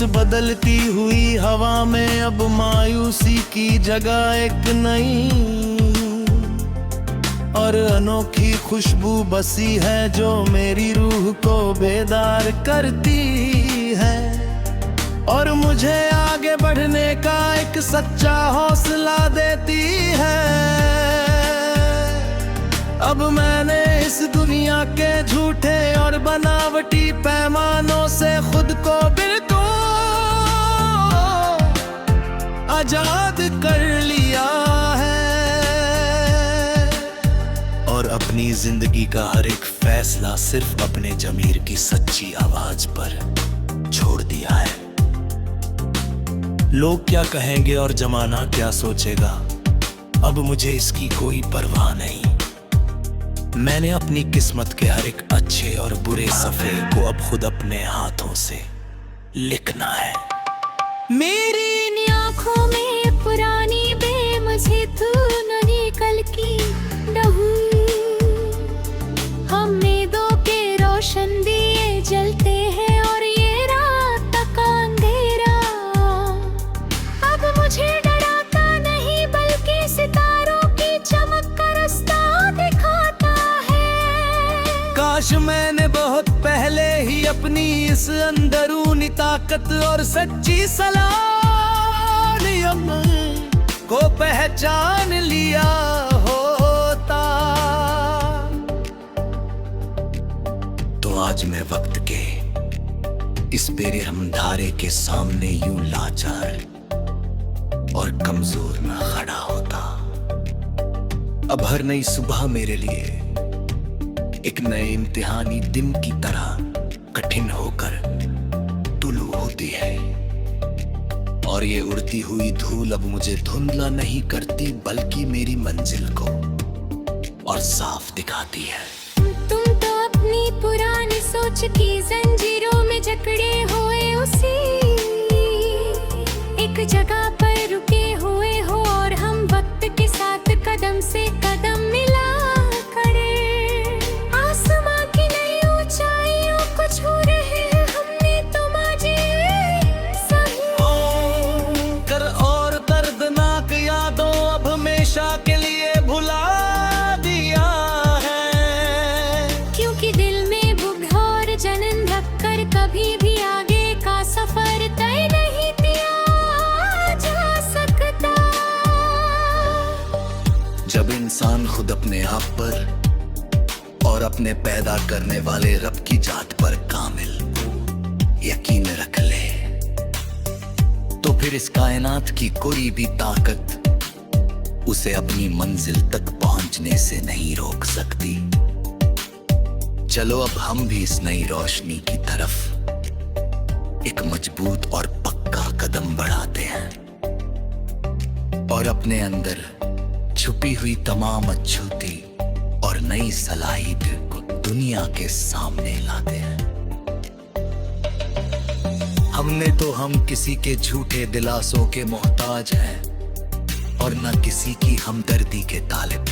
बदलती हुई हवा में अब मायूसी की जगह एक नई और अनोखी खुशबू बसी है जो मेरी रूह को बेदार करती है और मुझे आगे बढ़ने का एक सच्चा हौसला देती है। अब मैंने इस दुनिया के झूठे और बनावटी पैमानों से खुद को बिल्कुल आजाद कर लिया है और अपनी जिंदगी का हर एक फैसला सिर्फ अपने ज़मीर की सच्ची आवाज पर छोड़ दिया है। लोग क्या कहेंगे और जमाना क्या सोचेगा, अब मुझे इसकी कोई परवाह नहीं। मैंने अपनी किस्मत के हर एक अच्छे और बुरे सफ़े को अब खुद अपने हाथों से लिखना है। मेरी इन आँखों में पुरानी बेमझे तू नई कल की नहू, हमने दो के रोशन दिए जलते हैं और ये रात का अंधेरा अब मुझे डराता नहीं बल्कि सितारों की चमक का रास्ता दिखाता है। काश मैंने बहुत पहले ही अपनी इस अंदरूनी ताकत और सच्ची सलाहियत को पहचान लिया होता। तो आज मैं वक्त के इस बेरहम धारे के सामने यूं लाचार और कमजोर न खड़ा होता। अब हर नई सुबह मेरे लिए एक नए इम्तिहानी दिन की तरह कठिन होकर तुलू होती है और ये उड़ती हुई धूल अब मुझे धुंधला नहीं करती बल्कि मेरी मंजिल को और साफ दिखाती है। तुम तो अपनी पुरानी सोच की जंजीरों में जकड़े हुए उसी एक जगह पर रुके हुए हो और हम वक्त के साथ कदम से कदम मिला करे आसमां की नई ऊंचाइयों को छू रहे हैं हमने तुम आज सही कर और दर्दनाक यादों अब हमेशा के लिए भुला दिया है, क्योंकि दिल में बुघ और जलन रखकर कभी भी आगे का सफर तय नहीं किया जा सकता। जब इंसान खुद अपने आप पर और अपने पैदा करने वाले रब की जात पर कामिल यकीन रख ले तो फिर इस कायनात की कोई भी ताकत उसे अपनी मंजिल तक पहुंचने से नहीं रोक सकती। चलो अब हम भी इस नई रोशनी की तरफ एक मजबूत और पक्का कदम बढ़ाते हैं और अपने अंदर छुपी हुई तमाम अछूती और नई सलाहियत को दुनिया के सामने लाते हैं। हमने तो हम किसी के झूठे दिलासों के मोहताज हैं और न किसी की हमदर्दी के तालिब।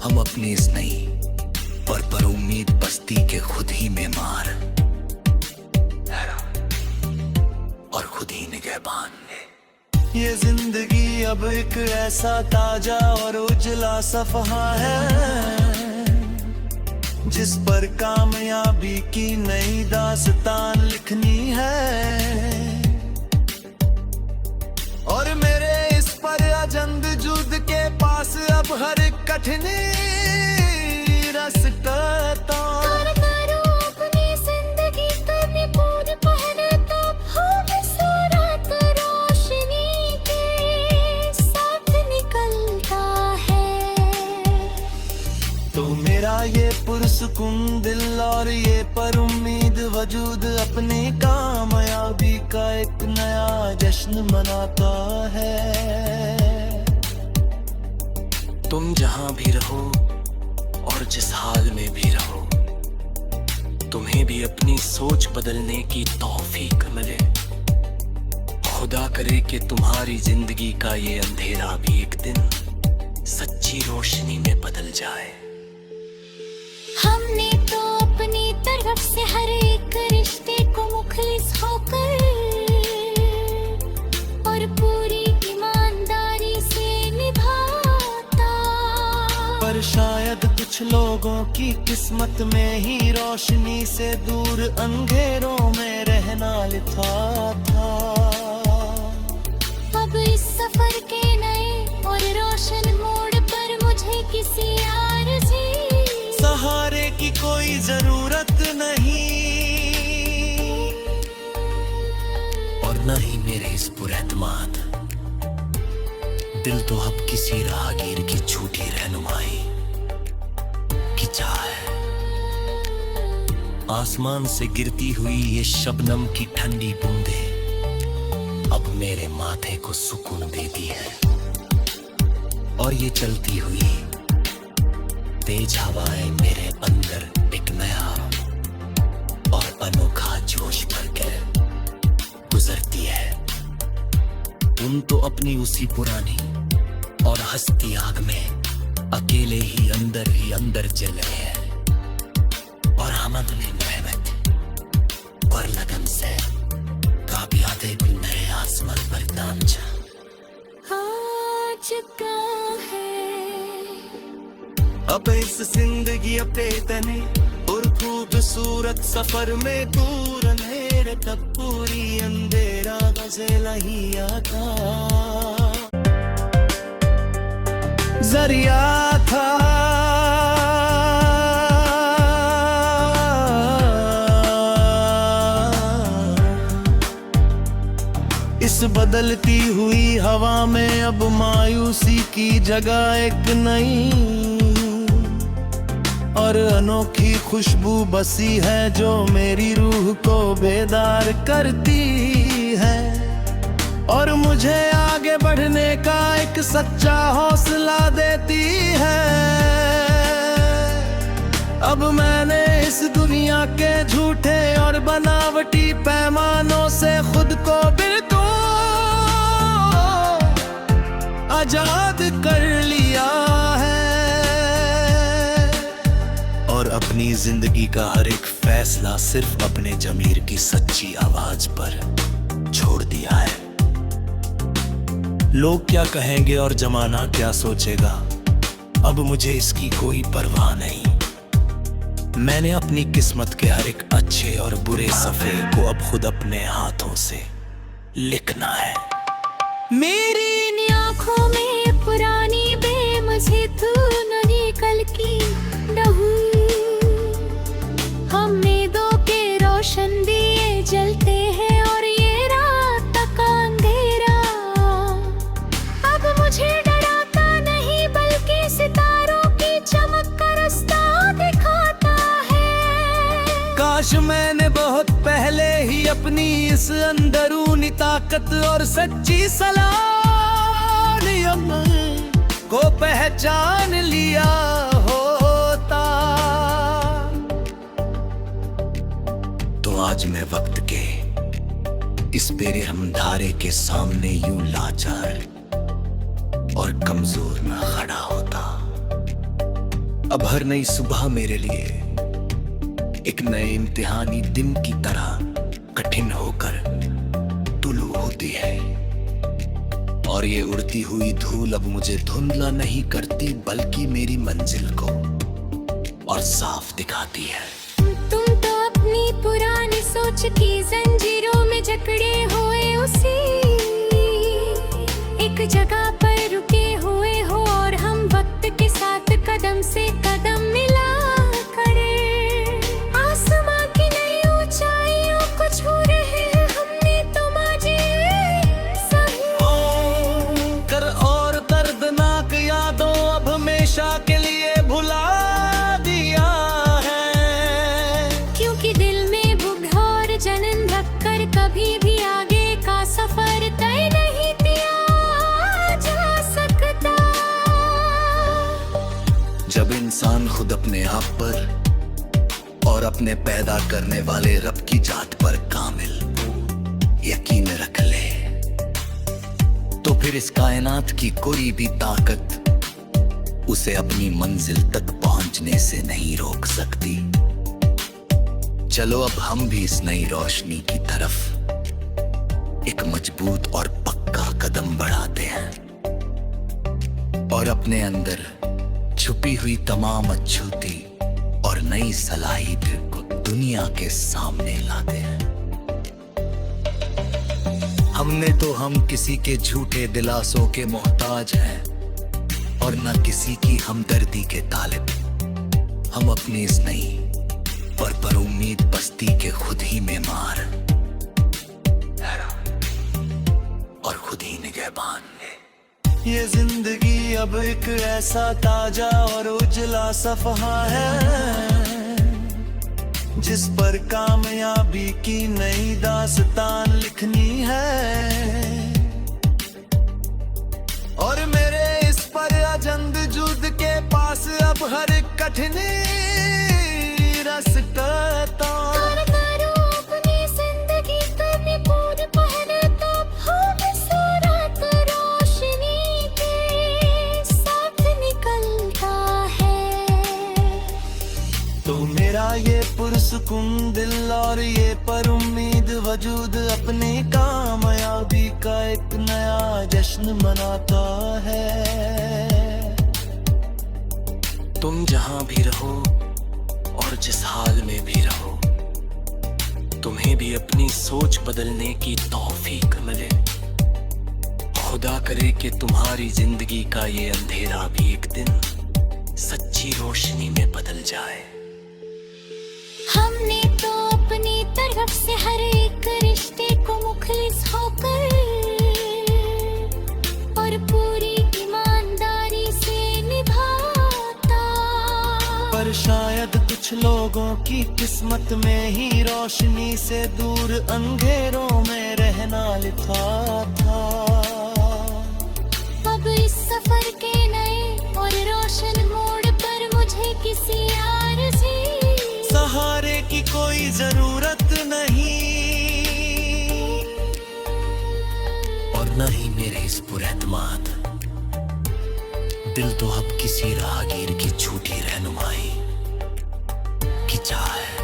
हम अपनी इस नई और पर उम्मीद बस्ती के खुद ही मेहमान और खुद ही निगहबान हैं। ये जिंदगी अब एक ऐसा ताजा और उजला सफहा है जिस पर कामयाबी की नई दास्तान लिखनी है और मेरे इस पर जंगजूद के पास अब हर कठिन रास्ता करो अपनी जिंदगी कभी पूरी पहने तो होगी सूरत रोशनी के साथ निकलता है। तो मेरा ये पुरसुकून दिल और ये पर उम्मीद वजूद अपनी कामयाबी का एक नया जश्न मनाता है। तुम जहां भी रहो और जिस हाल में भी रहो तुम्हें भी अपनी सोच बदलने की तौफीक मिले। खुदा करे कि तुम्हारी जिंदगी का ये अंधेरा भी एक दिन सच्ची रोशनी में बदल जाए। हमने तो अपनी तरफ से हर एक रिश्ते को मुखलिस होकर कुछ लोगों की किस्मत में ही रोशनी से दूर अंधेरों में रहना लिखा था। अब इस सफर के नए और रोशन मोड़ पर मुझे किसी आरज़ी सहारे की कोई जरूरत नहीं, और न ही मेरे इस पुरएतमाद दिल तो अब किसी राहगीर की झूठी रहनुमाई की चाह है। आसमान से गिरती हुई ये शबनम की ठंडी बूंदे अब मेरे माथे को सुकून देती है, और ये चलती हुई तेज हवाएं मेरे अंदर एक नया और अनोखा जोश भरकर गुजरती है। तुम तो अपनी उसी पुरानी और हंसती आग में अकेले ही अंदर जल रहे हैं, और हम अपनी मेहनत और लगन से कामयाबी भी नए आसमान पर नामचा आज का है। अब इस जिंदगी अपे तने और खूबसूरत सफर में दूर अंधेरे तब पूरी अंधेरा गज़ेला ही आता जरिया था। इस बदलती हुई हवा में अब मायूसी की जगह एक नई और अनोखी खुशबू बसी है जो मेरी रूह को बेदार करती है, और मुझे आगे बढ़ने का एक सच्चा हौसला देती है। अब मैंने इस दुनिया के झूठे और बनावटी पैमानों से खुद को बिल्कुल आजाद कर लिया है, और अपनी जिंदगी का हर एक फैसला सिर्फ अपने ज़मीर की सच्ची आवाज पर छोड़ दिया है। लोग क्या कहेंगे और जमाना क्या सोचेगा, अब मुझे इसकी कोई परवाह नहीं। मैंने अपनी किस्मत के हर एक अच्छे और बुरे सफ़े को अब खुद अपने हाथों से लिखना है। मेरी इन आँखों में पुरानी बेमज़े धुन कल की नहू, हमने दो के रोशन दिए जलते हैं और ये रात का अंधेरा अब मुझे डराता नहीं बल्कि सितारों की चमक का रास्ता दिखाता है। काश मैंने बहुत पहले ही अपनी इस अंदरूनी ताकत और सच्ची सलाहियत को पहचान लिया होता। तो आज मैं वक्त के इस बेरहम धारे के सामने यूं लाचार और कमजोर न खड़ा होता। अब हर नई सुबह मेरे लिए एक नए इम्तिहानी दिन की तरह कठिन होकर तुलू होती है, और ये उड़ती हुई धूल अब मुझे धुंधला नहीं करती बल्कि मेरी मंजिल को और साफ दिखाती है। तुम तो अपनी पुरानी सोच की जंजीरों में जकड़े हुए उसी एक जगह पर रुके हुए हो, और हम वक्त के साथ कदम से कदम मिला करे आसमां की नई ऊंचाइयों को छू रहे हैं। हमने तो माजी सही कर और दर्दनाक यादों अब हमेशा के लिए भुला दिया है, क्योंकि दिल में भूख और जलन रखकर कभी भी आगे का सफर तय नहीं किया जा सकता। जब इंसान खुद अपने आप पर और अपने पैदा करने वाले रब की जात पर कामिल यकीन रख ले, तो फिर इस कायनात की कोई भी ताकत उसे अपनी मंजिल तक पहुंचने से नहीं रोक सकती। चलो अब हम भी इस नई रोशनी की तरफ एक मजबूत और पक्का कदम बढ़ाते हैं, और अपने अंदर छुपी हुई तमाम अछूती और नई सलाहियत को दुनिया के सामने लाते हैं। हमने तो हम किसी के झूठे दिलासों के मोहताज हैं और न किसी की हमदर्दी के तालिब। हम अपनी इस नई पर उम्मीद बस्ती के खुद ही में मार और खुद ही निगहबान है। ये जिंदगी अब एक ऐसा ताजा और उजला सफहा है जिस पर कामयाबी की नई दास्तान लिखनी है। और मेरे इस पर अजंद जुद के पास अब हर कठिनी रस करता। अपनी जिंदगी कभी पूरी पहने तो खूबसूरत रोशनी के साथ निकलता है। तो मेरा ये पुरसुकून दिल और ये पर उम्मीद वजूद अपनी कामयाबी का एक नया जश्न मनाता है। तुम जहां भी रहो और जिस हाल में भी रहो, तुम्हें भी अपनी सोच बदलने की तौफीक मिले। खुदा करे कि तुम्हारी जिंदगी का ये अंधेरा भी एक दिन सच्ची रोशनी में बदल जाए। हमने तो अपनी तरफ से हर एक रिश्ते को मुखलिस होकर और पूरी ईमानदारी से निभाता। पर शायद कुछ लोगों की किस्मत में ही रोशनी से दूर अंधेरों में रहना लिखा था। अब इस सफर के नए और रोशन मोड़ पर मुझे किसी आरज़ी सहारे की कोई जरूरत नहीं और न ही मेरे इस पुरएतमाद दिल तो अब किसी राहगीर की झूठी रहनुमाई की चाह है।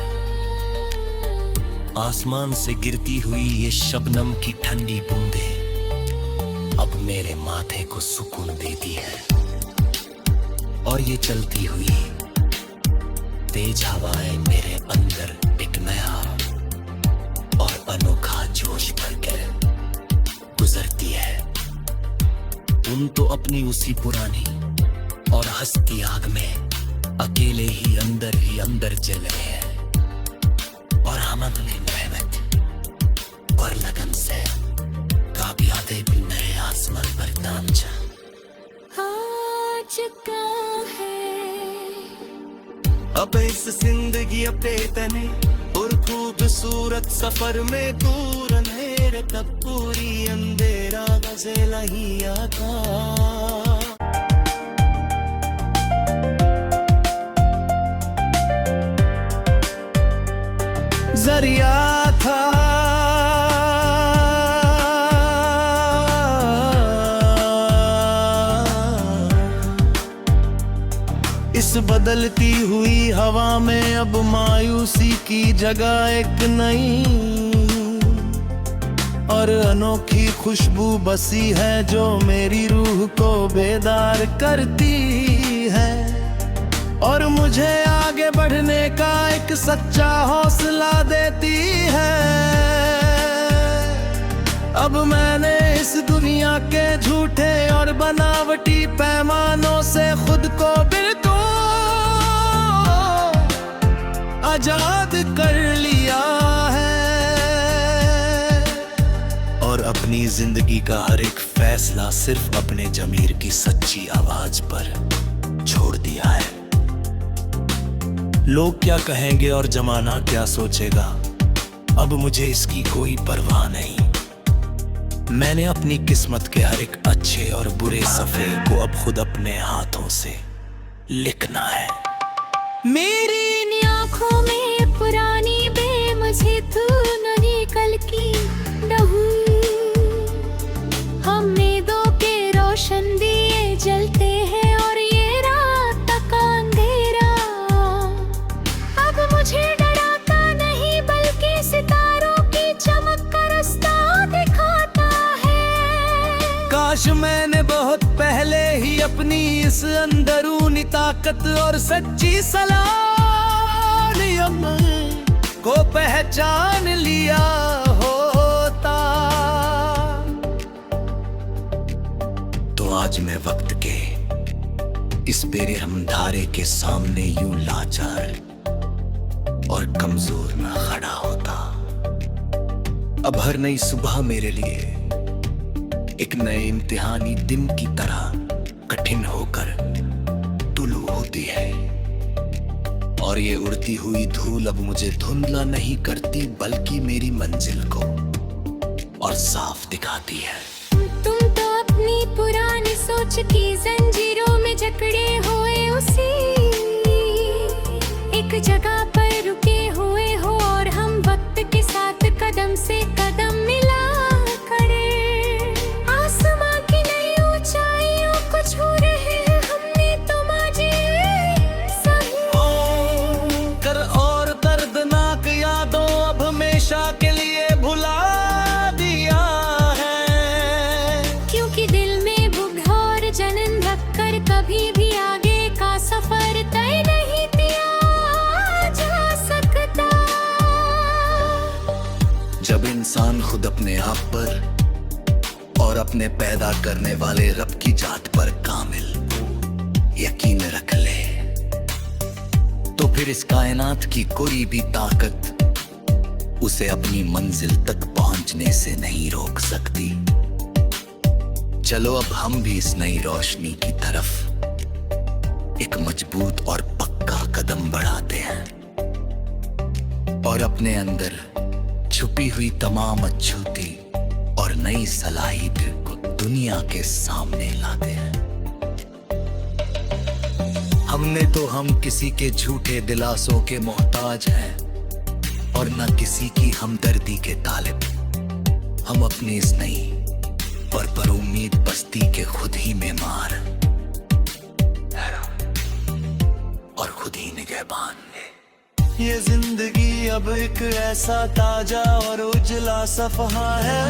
आसमान से गिरती हुई ये शबनम की ठंडी बूंदे अब मेरे माथे को सुकून देती है और ये चलती हुई तेज हवाएं मेरे अंदर एक नया और अनोखा जोश भरकर गुजरती है। तुम तो अपनी उसी पुरानी और हंसती आग में अकेले ही अंदर जल रहे हैं और हम अपनी मेहनत और लगन से कामयाबी भी नए आसमान पर नामचा आ चुका है। अब इस जिंदगी अपने तने और खूबसूरत सफर में दूर अंधेरे तक पूरी अंधेरा गज़ेला ही आका। जरिया था इस बदलती हुई हवा में अब मायूसी की जगह एक नई और अनोखी खुशबू बसी है जो मेरी रूह को बेदार करती है और मुझे आगे बढ़ने का एक सच्चा हौसला देती है। अब मैंने इस दुनिया के झूठे और बनावटी पैमानों से खुद को बिल्कुल आजाद कर लिया है और अपनी जिंदगी का हर एक फैसला सिर्फ अपने ज़मीर की सच्ची आवाज पर छोड़ दिया है। लोग क्या कहेंगे और जमाना क्या सोचेगा, अब मुझे इसकी कोई परवाह नहीं। मैंने अपनी किस्मत के हर एक अच्छे और बुरे सफ़े को अब खुद अपने हाथों से लिखना है। मेरी इन आँखों में पुरानी बेमझे तू नहीं कल की नहू। हमने दो के रोशन दिए जलते हैं और ये रात तक अंधेरा अब मुझे डराता नहीं बल्कि सितारों की चमक का रास्ता दिखाता है। काश मैंने बहुत पहले ही अपनी इस अंदरूनी ताकत और सच्ची सलाहियत को पहचान लिया होता। तो आज मैं वक्त के इस बेरहम धारे के सामने यूं लाचार और कमजोर न खड़ा होता। अब हर नई सुबह मेरे लिए एक नए इम्तिहानी दिन की तरह कठिन होकर तुलू होती है, और ये उड़ती हुई धूल अब मुझे धुंधला नहीं करती बल्कि मेरी मंजिल को और साफ दिखाती है। तुम तो अपनी पुरानी सोच की जंजीरों में जकड़े हुए उसी एक जगह पर रुके हुए हो, और हम वक्त के साथ कदम से कदम मिला करे आसमां की नई ऊंचाइयों को छू रहे हैं। हमने तो माजी सही कर और दर्दनाक यादों अब हमेशा के लिए भुला दिया है, क्योंकि दिल में बुघ और जलन रखकर कभी भी आगे का सफर तय नहीं किया जा सकता। जब इंसान खुद अपने आप पर और अपने पैदा करने वाले रब की जात पर कामिल यकीन रख ले, तो फिर इस कायनात की कोई भी ताकत उसे अपनी मंजिल तक पहुंचने से नहीं रोक सकती। चलो अब हम भी इस नई रोशनी की तरफ एक मजबूत और पक्का कदम बढ़ाते हैं, और अपने अंदर छुपी हुई तमाम अछूती और नई सलाहियत को दुनिया के सामने लाते हैं। हमने तो हम किसी के झूठे दिलासों के मोहताज हैं और न किसी की हमदर्दी के तालिब। हम अपनी इस नई और पर उम्मीद बस्ती के खुद ही मेमार और खुद ही निगहबान हैं। ये जिंदगी अब एक ऐसा ताजा और उजला सफहा है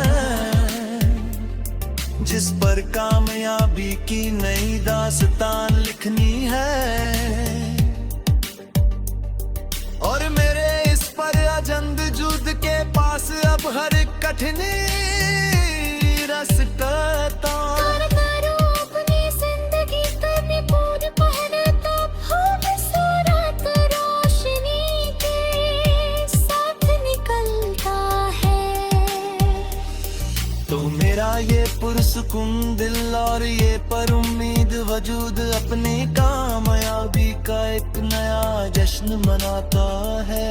जिस पर कामयाबी की नई दास्तान लिखनी है, और मेरे इस पर अजंद जुद के पास अब हर कठिनी रास्ता करो अपनी जिंदगी कभी पूरी पहने तो खूबसूरत रोशनी के साथ निकलता है। तो मेरा ये पुरसुकून दिल और ये पर उम्मीद वजूद अपनी कामयाबी का एक नया जश्न मनाता है।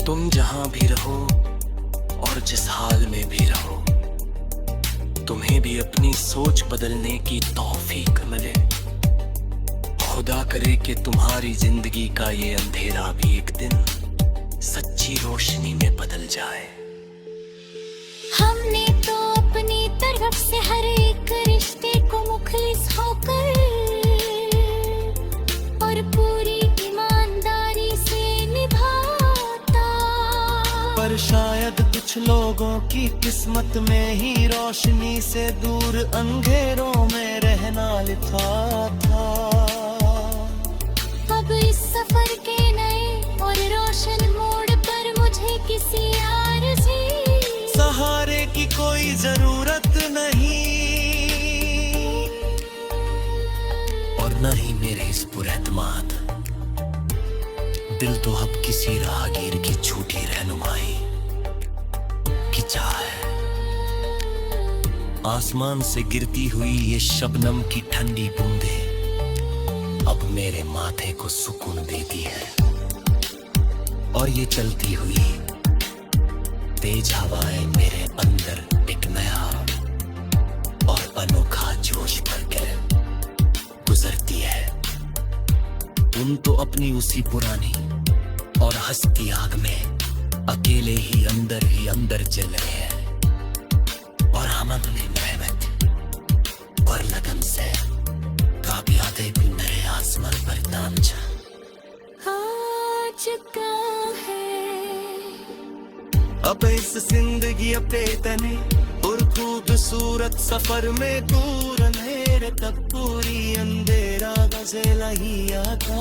तुम जहां भी रहो और जिस हाल में भी रहो, तुम्हें भी अपनी सोच बदलने की तौफीक मिले। खुदा करे कि तुम्हारी जिंदगी का ये अंधेरा भी एक दिन सच्ची रोशनी में बदल जाए। हमने तो अपनी तरफ से हर एक रिश्ते को मुखलिस होकर और पूरी ईमानदारी से निभाता, पर शायद कुछ लोगों की किस्मत में ही रोशनी से दूर अंधेरों में रहना लिखा था। अब इस सफर के नए और रोशन मोड़ पर मुझे किसी आरज़ी सहारे की कोई जरूरत नहीं, और न ही मेरे इस पुरएतमाद दिल तो अब किसी राहगीर की झूठी रहनुमाई की चाह है। आसमान से गिरती हुई ये शबनम की ठंडी बूंदे अब मेरे माथे को सुकून देती है, और ये चलती हुई तेज हवाएं मेरे अंदर एक नया और अनोखा जोश भरकर गुजरती है। तुम तो अपनी उसी पुरानी और हंसती आग में अकेले ही अंदर जल रहे हैं, और हम अपनी मेहनत और लगन से कामयाबी भी मेरे आसमान पर नामचा आज का है। अब इस जिंदगी अपने तने और खूबसूरत सफर में दूर नहीं मेरे तक पूरी अंधेरा गजेला ही आता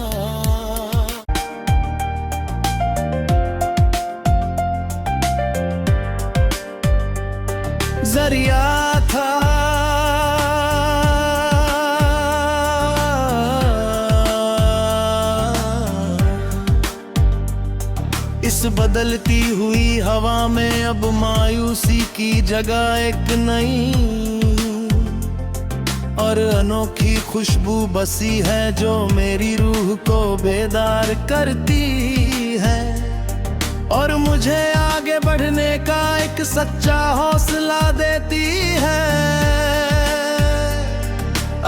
जरिया था इस बदलती हुई हवा में अब मायूसी की जगह एक नई और अनोखी खुशबू बसी है जो मेरी रूह को बेदार करती है और मुझे आगे बढ़ने का एक सच्चा हौसला देती है।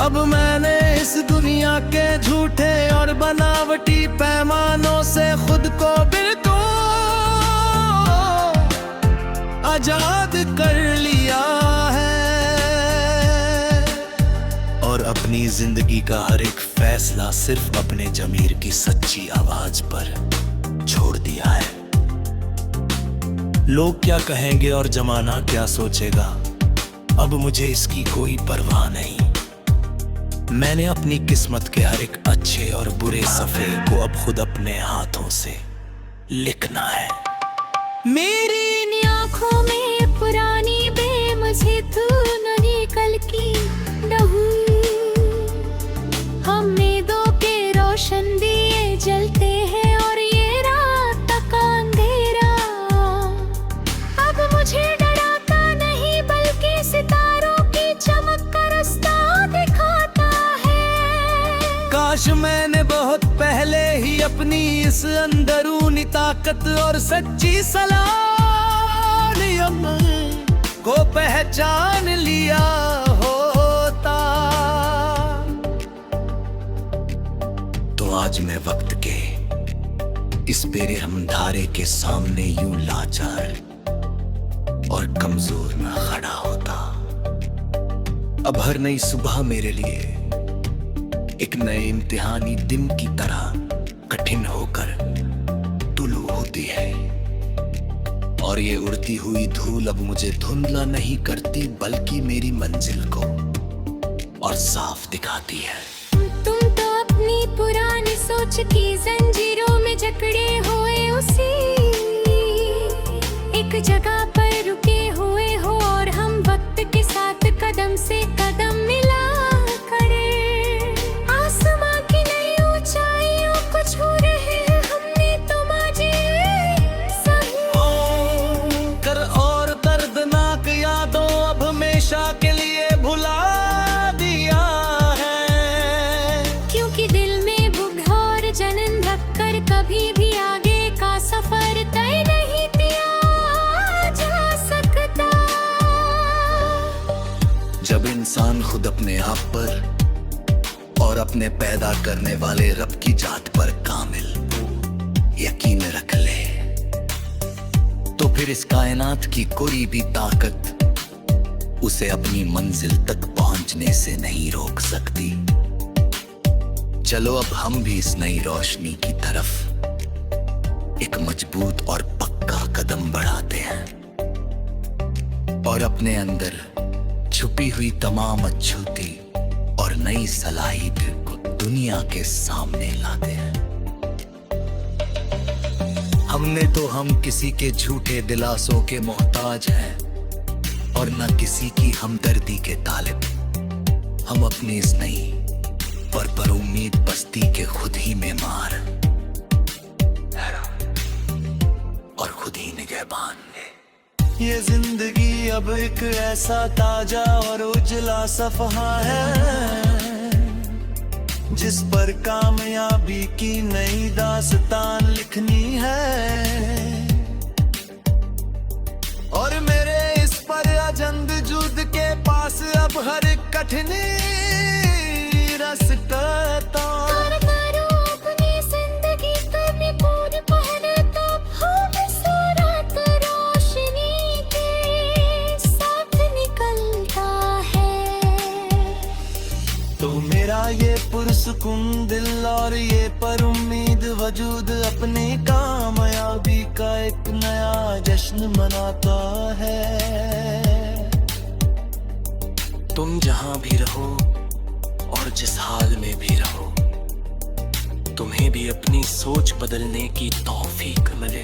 अब मैंने इस दुनिया के झूठे और बनावटी पैमानों से खुद को बिल्कुल आजाद कर लिया है और अपनी जिंदगी का हर एक फैसला सिर्फ अपने ज़मीर की सच्ची आवाज पर छोड़ दिया है। लोग क्या कहेंगे और जमाना क्या सोचेगा, अब मुझे इसकी कोई परवाह नहीं। मैंने अपनी किस्मत के हर एक अच्छे और बुरे सफ़े को अब खुद अपने हाथों से लिखना है। मेरी इन आँखों में पुरानी बेमझे धुन निकल की नहू हमने दो के रोशन दिए जलते हैं और ये रात तक अंधेरा अब मुझे डराता नहीं बल्कि सितारों की चमक का रास्ता दिखाता है। काश मैंने बहुत पहले ही अपनी इस अंदरूनी ताकत और सच्ची सलाह को पहचान लिया होता। तो आज मैं वक्त के इस बेरहम धारे के सामने यूं लाचार और कमजोर न खड़ा होता। अब हर नई सुबह मेरे लिए एक नए इम्तिहानी दिन की तरह कठिन होकर तुलू होती है और ये उड़ती हुई धूल अब मुझे धुंधला नहीं करती बल्कि मेरी मंजिल को और साफ दिखाती है। तुम तो अपनी पुरानी सोच की जंजीरों में जकड़े हुए उसी एक जगह पर रुके हुए हो और हम वक्त के साथ कदम से कदम मिला खड़े आसमां की नई ऊंचाइयों को छू रहे हैं हमने तुम आज सही कर और दर्दनाक यादों अब हमेशा के लिए भुला दिया है क्योंकि दिल में बुघ और जलन रखकर कभी भी आगे का सफर तय नहीं किया जा सकता। जब इंसान खुद अपने आप पर और अपने पैदा करने वाले रब की जात पर कामिल यकीन रख ले तो फिर इस कायनात की कोई भी ताकत उसे अपनी मंजिल तक पहुंचने से नहीं रोक सकती। चलो अब हम भी इस नई रोशनी की तरफ एक मजबूत और पक्का कदम बढ़ाते हैं और अपने अंदर छुपी हुई तमाम अछूती और नई सलाहियत को दुनिया के सामने लाते हैं। हमने तो हम किसी के झूठे दिलासों के मोहताज हैं और न किसी की हमदर्दी के तालिब। हम अपनी इस नई और पर उम्मीद बस्ती के खुद ही मेमार और खुद ही निगहबान। ये जिंदगी अब एक ऐसा ताजा और उजला सफहा है जिस पर कामयाबी की नई दास्तान लिखनी है और मेरे इस पर अजंद जुद के पास अब हर एक कठिन रास्ता तो मेरा ये पुरसुकून दिल और ये पर उम्मीद वजूद अपनी कामयाबी का एक नया जश्न मनाता है। तुम जहां भी रहो जिस हाल में भी रहो, तुम्हें भी अपनी सोच बदलने की तौफीक मिले।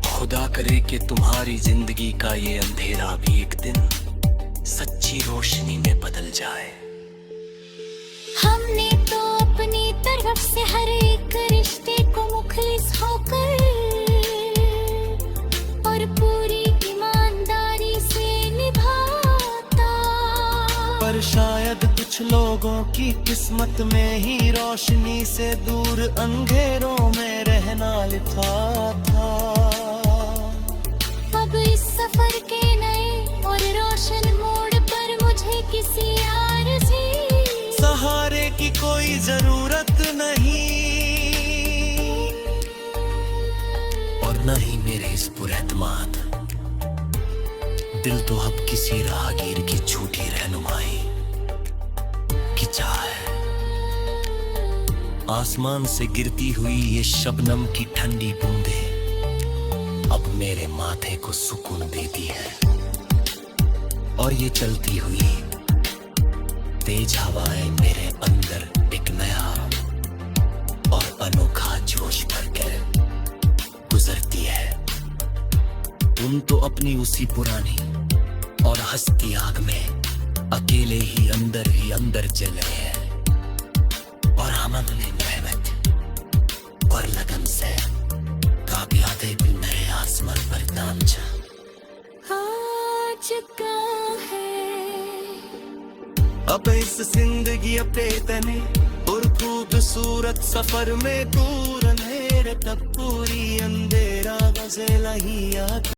खुदा करे कि तुम्हारी जिंदगी का ये अंधेरा भी एक दिन सच्ची रोशनी में बदल जाए। हमने तो अपनी तरफ से हर एक रिश्ते को मुखलिस होकर और पूरी ईमानदारी से निभाता, पर शायद कुछ लोगों की किस्मत में ही रोशनी से दूर अंधेरों में रहना लिखा था। अब इस सफर के नए और रोशन मोड़ पर मुझे किसी आरज़ी सहारे की कोई जरूरत नहीं, और न ही मेरे इस पुरहतमाद दिल तो अब किसी राहगीर की झूठी रहनुमाई की चाह है। आसमान से गिरती हुई ये शबनम की ठंडी बूंदे अब मेरे माथे को सुकून देती है, और ये चलती हुई तेज हवाएं मेरे अंदर एक नया और अनोखा जोश भरकर गुजरती है। तुम तो अपनी उसी पुरानी और हंसती आग में अकेले ही अंदर जल रहे हैं, और हम अपनी मेहनत और लगन से कामयाबी भी नए आसमान पर तामचा। आज का है अब इस जिंदगी अपने तने और खूबसूरत सफर में दूर अंधेरे तक पूरी अंधेरा गज़ेला ही